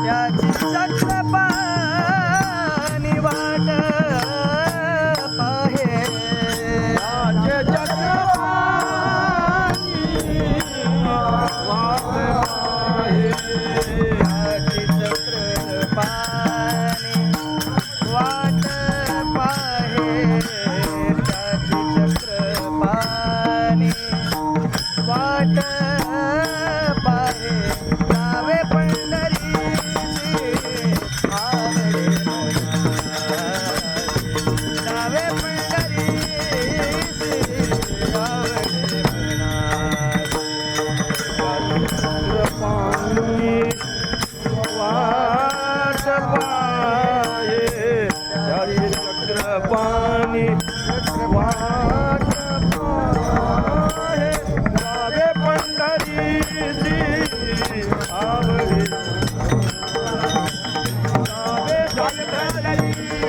त्याची चक्रपाणी वाट पाहे त्याचे चक्रपाणी वाट पाहे त्याची चक्रपाणी वाट पाहे त्याची चक्रपाणी वाट पाहे जावे पंढरीची आवडे मना जावे पंढरीची आवडे मना चक्रपाणी वाट पाहे त्याची चक्रपाणी वाट पाहे जावे पंढरीची आवडे जावे पंढरीची